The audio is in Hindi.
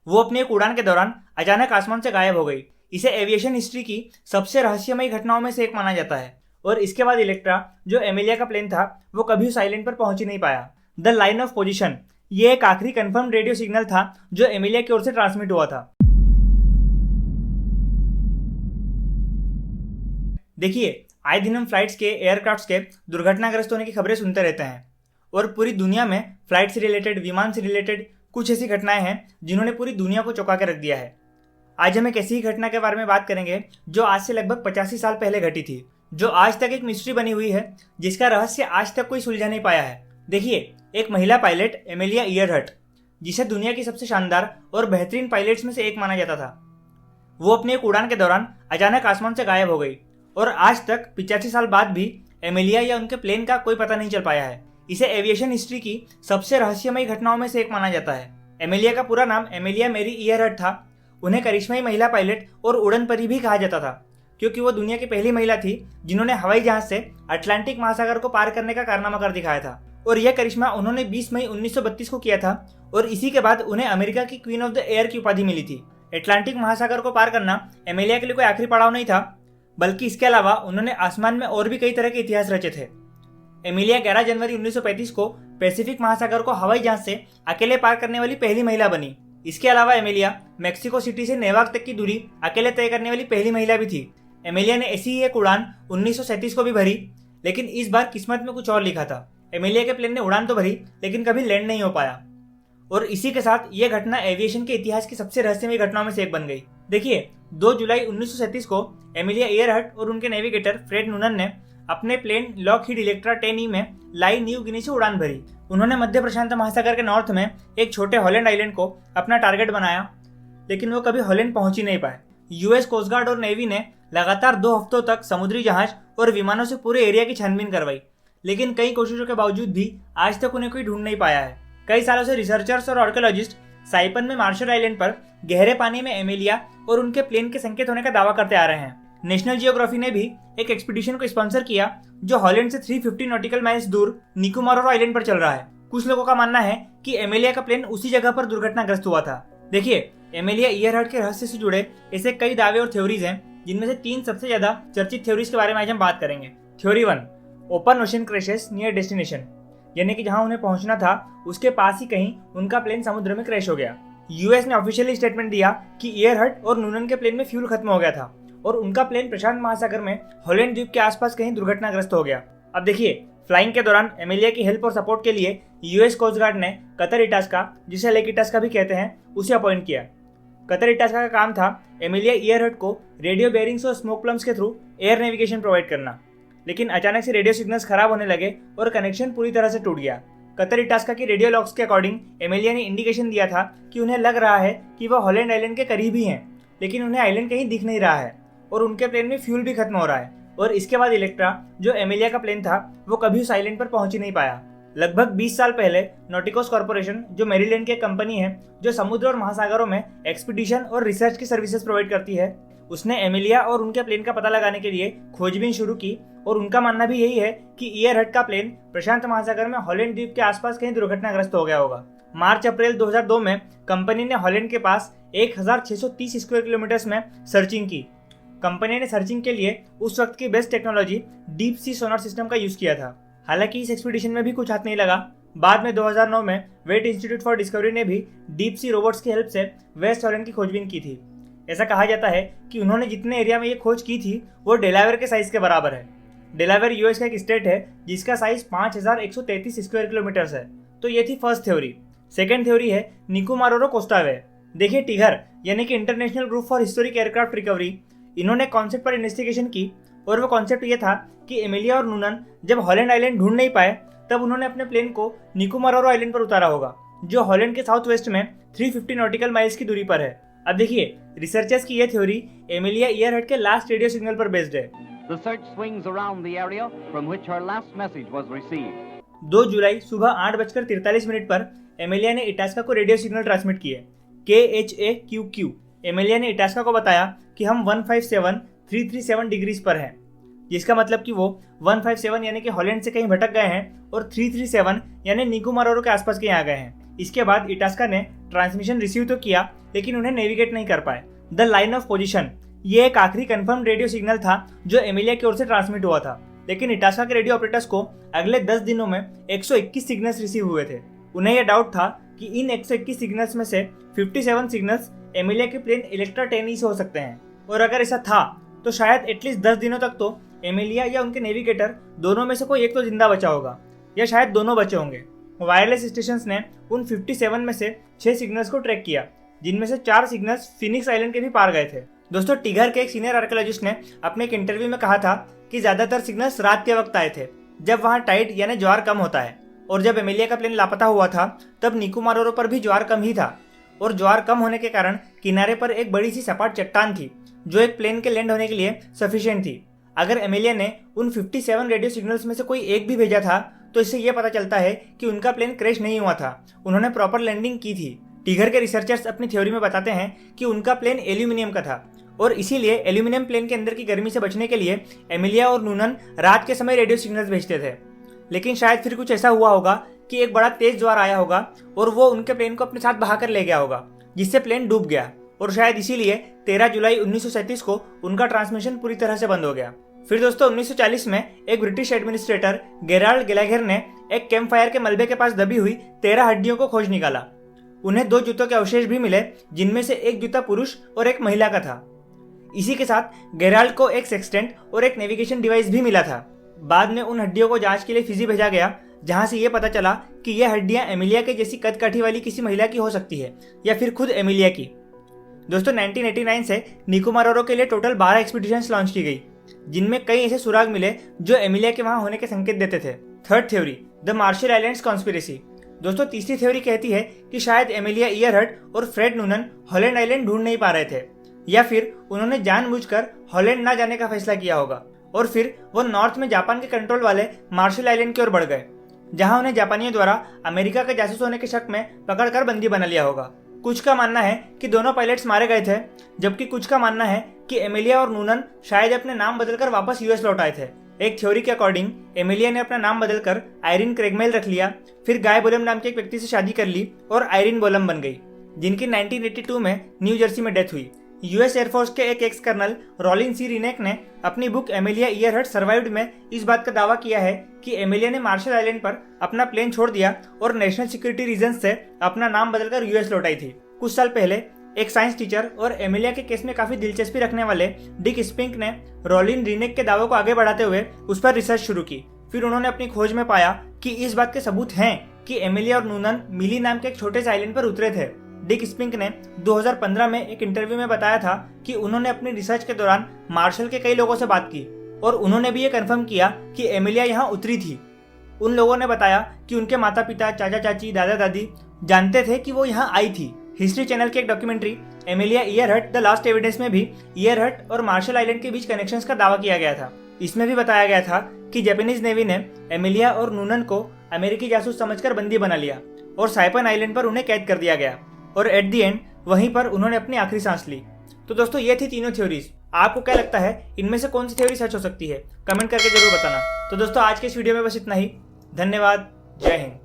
वो अपनी एक उड़ान के दौरान अचानक आसमान से गायब हो गई। इसे एविएशन हिस्ट्री की सबसे रहस्यमयी घटनाओं में से एक माना जाता है। और इसके बाद इलेक्ट्रा, जो एमिलिया का प्लेन था, वो कभी उस आइलैंड पर पहुंच ही नहीं पाया। द लाइन ऑफ पोजीशन, ये एक आखिरी कंफर्म रेडियो सिग्नल था जो एमिलिया की ओर से ट्रांसमिट हुआ था। देखिए, आए दिन हम फ्लाइट्स के, एयरक्राफ्ट्स के दुर्घटनाग्रस्त होने की खबरें सुनते रहते हैं और पूरी दुनिया में फ्लाइट से रिलेटेड, विमान से रिलेटेड कुछ ऐसी घटनाएं हैं जिन्होंने पूरी दुनिया को चौंका के रख दिया है। आज हम एक ऐसी ही घटना के बारे में बात करेंगे जो आज से लगभग 85 साल पहले घटी थी, जो आज तक एक मिस्ट्री बनी हुई है, जिसका रहस्य आज तक कोई सुलझा नहीं पाया है। देखिए, एक महिला पायलट एमिलिया ईयरहट, जिसे दुनिया की सबसे शानदार और बेहतरीन पायलट्स में से एक माना जाता था, वो अपनी एक उड़ान के दौरान अचानक आसमान से गायब हो गई और आज तक 85 साल बाद भी एमिलिया या उनके प्लेन का कोई पता नहीं चल पाया है। इसे एविएशन हिस्ट्री की सबसे रहस्यमयी घटनाओं में से एक माना जाता है। एमिलिया का पूरा नाम एमिलिया मेरी ईयरहट था। उन्हें करिश्माई महिला पायलट और उड़न परी भी कहा जाता था, क्योंकि वो दुनिया की पहली महिला थी जिन्होंने हवाई जहाज से अटलांटिक महासागर को पार करने का कारनामा कर दिखाया था। और यह करिश्मा उन्होंने 20 मई 1932 को किया था और इसी के बाद उन्हें अमेरिका की क्वीन ऑफ द एयर की उपाधि मिली थी। अटलांटिक महासागर को पार करना एमिलिया के लिए कोई आखिरी पड़ाव नहीं था, बल्कि इसके अलावा उन्होंने आसमान में और भी कई तरह के इतिहास रचे थे। एमिलिया 11 जनवरी 1935 को पैसिफिक महासागर को हवाई जहाज से अकेले पार करने वाली पहली महिला बनी। इसके अलावा एमिलिया मेक्सिको सिटी से नेवाक तक की दूरी अकेले तय करने वाली पहली महिला भी थी। एमिलिया ने ऐसी ही एक उड़ान 1937 को भी भरी, लेकिन इस बार किस्मत में कुछ और लिखा था। एमिलिया के प्लेन ने उड़ान तो भरी, लेकिन कभी लैंड नहीं हो पाया। और इसी के साथ यह घटना एविएशन के इतिहास की सबसे रहस्यमयी घटनाओं में से एक बन गई। देखिए, 2 जुलाई 1937 को एमिलिया ईयरहट और उनके नेविगेटर फ्रेड नूनन ने अपने प्लेन लॉकहीड इलेक्ट्रा 10E में लाई न्यू गिनी से उड़ान भरी। उन्होंने मध्य प्रशांत महासागर के नॉर्थ में एक छोटे हॉलैंड आइलैंड को अपना टारगेट बनाया, लेकिन वो कभी हॉलैंड पहुंच ही नहीं पाए। यूएस कोस्ट गार्ड और नेवी ने लगातार 2 हफ्तों तक समुद्री जहाज और विमानों से पूरे एरिया की छानबीन करवाई, लेकिन कई कोशिशों के बावजूद भी आज तक उन्हें कोई ढूंढ नहीं पाया है। कई सालों से रिसर्चर्स और आर्कियोलॉजिस्ट साइपन में मार्शल आइलैंड पर गहरे पानी में एमिलिया और उनके प्लेन के संकेत होने का दावा करते आ रहे हैं। नेशनल जियोग्राफी ने भी एक एक्सपीडिशन को स्पॉन्सर किया जो हॉलैंड से 350 नॉटिकल माइल्स दूर निकोबार आइलैंड पर चल रहा है। कुछ लोगों का मानना है कि एमिलिया का प्लेन उसी जगह पर दुर्घटनाग्रस्त हुआ था। देखिए, एमिलिया ईयरहट के रहस्य से जुड़े ऐसे कई दावे और थ्योरीज हैं, जिनमें से 3 सबसे ज्यादा चर्चित थ्योरीज के बारे में आज हम बात करेंगे। Theory 1, open ocean crashes near destination, यानी कि जहां उन्हें पहुंचना था उसके पास ही कहीं उनका प्लेन समुद्र में क्रैश हो गया। यूएस ने ऑफिशियली स्टेटमेंट दिया कि ईयरहट और नूनन के प्लेन में फ्यूल खत्म हो गया था और उनका प्लेन प्रशांत महासागर में हॉलैंड द्वीप के आसपास कहीं दुर्घटनाग्रस्त हो गया। अब देखिए, फ्लाइंग के दौरान एमिलिया की हेल्प और सपोर्ट के लिए यूएस कोस्ट गार्ड ने कतर इटास्का, जिसे लेक इटास्का भी कहते हैं, उसे अपॉइंट किया। कतर इटास्का का काम था एमिलिया ईयरहट को रेडियो बेयरिंग्स और स्मोक प्लम्स के थ्रू एयर नेविगेशन प्रोवाइड करना, लेकिन अचानक से रेडियो सिग्नल्स खराब होने लगे और कनेक्शन पूरी तरह से टूट गया। कतर इटास्का की रेडियो लॉग्स के अकॉर्डिंग एमिलिया ने इंडिकेशन दिया था कि उन्हें लग रहा है कि वह हॉलैंड आइलैंड के करीब ही हैं, लेकिन उन्हें आइलैंड कहीं दिख नहीं रहा है और उनके प्लेन में फ्यूल भी खत्म हो रहा है। और इसके बाद इलेक्ट्रा, जो एमिलिया का प्लेन था, वो कभी उस आइलैंड पर पहुंच ही नहीं पाया। लगभग 20 साल पहले नॉटिकोस कॉर्पोरेशन, जो मेरीलैंड की एक कंपनी है जो समुद्र और महासागरों में एक्सपीडिशन और रिसर्च की सर्विसेज प्रोवाइड करती है, उसने एमिलिया और उनके प्लेन का पता लगाने के लिए खोजबीन शुरू की। और उनका मानना भी यही है कि ईयरहट का प्लेन प्रशांत महासागर में हॉलैंड द्वीप के आसपास कहीं दुर्घटनाग्रस्त हो गया होगा। मार्च-अप्रैल 2002 में कंपनी ने हॉलैंड के पास 1630 स्क्वायर किलोमीटर में सर्चिंग की। कंपनी ने सर्चिंग के लिए उस वक्त की best technology deep sea sonar system का यूज किया था। हालांकि इस एक्सपीडिशन में भी कुछ हाथ नहीं लगा। बाद में 2009 में वेट इंस्टीट्यूट फॉर डिस्कवरी ने भी डीप सी रोबोट्स की हेल्प से वेस्ट हॉलैंड की खोजबीन की थी। ऐसा कहा जाता है कि उन्होंने जितने एरिया में ये खोज की थी वो डेलावेयर के साइज के बराबर है। डेलावेयर यूएस का एक स्टेट है जिसका साइज 5133 स्क्वायर किलोमीटर है। तो ये थी फर्स्ट थ्योरी। सेकेंड थ्योरी है निकोबार कोस्टावे। देखिए, टिगर यानी कि international group for historic aircraft recovery, इन्होंने कॉन्सेप्ट पर इन्वेस्टिगेशन की और वो कॉन्सेप्ट ये था कि एमिलिया और नूनन जब हॉलैंड आइलैंड ढूंढ नहीं पाए तब उन्होंने अपने प्लेन को निकोबार आइलैंड पर उतारा होगा, जो हॉलैंड के साउथ वेस्ट में 350 नॉटिकल माइल्स की दूरी पर है। अब देखिए, रिसर्चर्स की यह थ्योरी एमिलिया ईयरहट के लास्ट रेडियो सिग्नल पर बेस्ड है। The search swings around the area from which her last message was received. 2 जुलाई सुबह 8:43 पर एमिलिया ने इटास्का को रेडियो सिग्नल ट्रांसमिट किए, KHAQQ। एमिलिया ने इटास्का को बताया कि हम 157337 डिग्रीज पर हैं, जिसका मतलब कि वो 157 यानी कि हॉलैंड से कहीं भटक गए हैं और 337 यानी निकोबार के आसपास कहीं आ गए हैं। इसके बाद इटास्का ने ट्रांसमिशन रिसीव तो किया, लेकिन उन्हें नेविगेट नहीं कर पाए। द लाइन ऑफ पोजीशन, ये एक आखिरी कंफर्म रेडियो सिग्नल था जो एमिलिया की ओर से ट्रांसमिट हुआ था, लेकिन इटास्का के रेडियो ऑपरेटर्स को अगले 10 दिनों में 121 सिग्नल्स रिसीव हुए थे। उन्हें यह डाउट था कि इन 121 सिग्नल्स में से 57 सिग्नल्स एमिलिया के प्लेन इलेक्ट्रा 10 से हो सकते हैं, और अगर ऐसा था तो शायद एटलीस्ट 10 दिनों तक तो एमिलिया या उनके नेविगेटर दोनों में से कोई एक तो जिंदा बचा होगा, या शायद दोनों बचे होंगे। वायरलेस स्टेशंस ने उन 57 में से 6 सिग्नल्स को ट्रैक किया, जिनमें से 4 सिग्नल्स फिनिक्स आइलैंड के भी पार गए थे। दोस्तों, टिगर के एक सीनियर आर्कियोलॉजिस्ट ने अपने एक इंटरव्यू में कहा था कि ज्यादातर सिग्नल्स रात के वक्त आए थे, जब वहां टाइड यानी ज्वार कम होता है, और जब एमिलिया का प्लेन लापता हुआ था तब निकोमारोरो पर भी ज्वार कम ही था, और ज्वार कम होने के कारण किनारे पर एक बड़ी सी सपाट चट्टान थी जो एक प्लेन के लैंड होने के लिए सफिशिएंट थी। अगर एमिलिया ने उन 57 रेडियो सिग्नल्स में से कोई एक भी भेजा था तो इससे यह पता चलता है कि उनका प्लेन क्रैश नहीं हुआ था, उन्होंने प्रॉपर लैंडिंग की थी। टिगर के रिसर्चर्स अपनी थ्योरी में बताते हैं कि उनका प्लेन एल्यूमिनियम का था, और इसीलिए एल्यूमिनियम प्लेन के अंदर की गर्मी से बचने के लिए एमिलिया और नूनन रात के समय रेडियो सिग्नल्स भेजते थे। लेकिन शायद फिर कुछ ऐसा हुआ होगा कि एक बड़ा तेज ज्वार आया होगा और वो उनके प्लेन को अपने साथ बहाकर ले गया होगा, जिससे प्लेन डूब गया, और शायद इसीलिए 13 जुलाई 1937 को उनका ट्रांसमिशन पूरी तरह से बंद हो गया। फिर दोस्तों 1940 में एक ब्रिटिश एडमिनिस्ट्रेटर गेराल्ड गैलाघर ने एक कैंप फायर के मलबे के पास दबी हुई 13 हड्डियों को खोज निकाला। उन्हें 2 जूतों के अवशेष भी मिले, जिनमें से एक जूता पुरुष और एक महिला का था। इसी के साथ गेराल्ड को एक सेक्सटेंट और एक नेविगेशन डिवाइस भी मिला था। बाद में उन हड्डियों को जांच के लिए फिजी भेजा गया, जहां से यह पता चला कि यह हड्डियां एमिलिया के जैसी कदकाठी वाली किसी महिला की हो सकती है, या फिर खुद एमिलिया की। दोस्तों 1989 से निकोमारोरो के लिए टोटल 12 एक्सपीडिशंस लॉन्च की गई, जिनमें कई ऐसे सुराग मिले जो एमिलिया के वहां होने के संकेत देते थे। Third theory, the Marshall Islands conspiracy. दोस्तों तीसरी थ्योरी कहती है कि शायद एमिलिया ईयरहट और फ्रेड नूनन हॉलैंड आइलैंड ढूंढ नहीं पा रहे थे, या फिर उन्होंने जानबूझकर हॉलैंड ना जाने का फैसला किया होगा, और फिर वो नॉर्थ में जापान के कंट्रोल वाले मार्शल आइलैंड की ओर बढ़ गए, जहां उन्हें जापानियों द्वारा अमेरिका के जासूस होने के शक में पकड़कर बंदी बना लिया होगा। कुछ का मानना है कि दोनों पायलट्स मारे गए थे, जबकि कुछ का मानना है कि एमिलिया और नूनन शायद अपने नाम बदलकर वापस यूएस लौट आए थे। एक थ्योरी के अकॉर्डिंग एमिलिया ने अपना नाम बदलकर आयरिन क्रेगमेल रख लिया, फिर गाय बोलम नाम के एक व्यक्ति से शादी कर ली और आयरिन बोलम बन गई, जिनकी 1982 में न्यू जर्सी में डेथ हुई। यूएस एयरफोर्स के एक एक्स कर्नल रॉलिन सी रिनेक ने अपनी बुक एमिलिया ईयरहट सर्वाइव्ड में इस बात का दावा किया है कि एमिलिया ने मार्शल आइलैंड पर अपना प्लेन छोड़ दिया और नेशनल सिक्योरिटी रीजन से अपना नाम बदलकर यूएस लौटाई थी। कुछ साल पहले एक साइंस टीचर और एमिलिया के केस में काफी दिलचस्पी रखने वाले डिक स्पिंक ने रॉलिन रिनेक के दावों को आगे बढ़ाते हुए उस पर रिसर्च शुरू की। फिर उन्होंने अपनी खोज में पाया कि इस बात के सबूत हैं कि एमिलिया और नूनन मिली नाम के एक छोटे से आइलैंड पर उतरे थे। डिक स्पिंक ने 2015 में एक इंटरव्यू में बताया था कि उन्होंने अपनी रिसर्च के दौरान मार्शल के कई लोगों से बात की, और उन्होंने भी ये कंफर्म किया कि एमिलिया यहाँ उतरी थी। उन लोगों ने बताया कि उनके माता पिता, चाचा चाची, दादा दादी जानते थे कि वो यहाँ आई थी। हिस्ट्री चैनल की एक documentary Amelia Earhart the last evidence में भी ईयरहट और मार्शल आइलैंड के बीच कनेक्शंस का दावा किया गया था। इसमें भी बताया गया था कि जापानीज नेवी ने एमिलिया और नूनन को अमेरिकी जासूस समझकर बंदी बना लिया और साइपन आइलैंड पर उन्हें कैद कर दिया गया, और एट द एंड वहीं पर उन्होंने अपनी आखिरी सांस ली। तो दोस्तों ये थी तीनों थ्योरीज। आपको क्या लगता है इनमें से कौन सी थ्योरी सच हो सकती है? कमेंट करके जरूर बताना। तो दोस्तों आज के इस वीडियो में बस इतना ही। धन्यवाद। जय हिंद।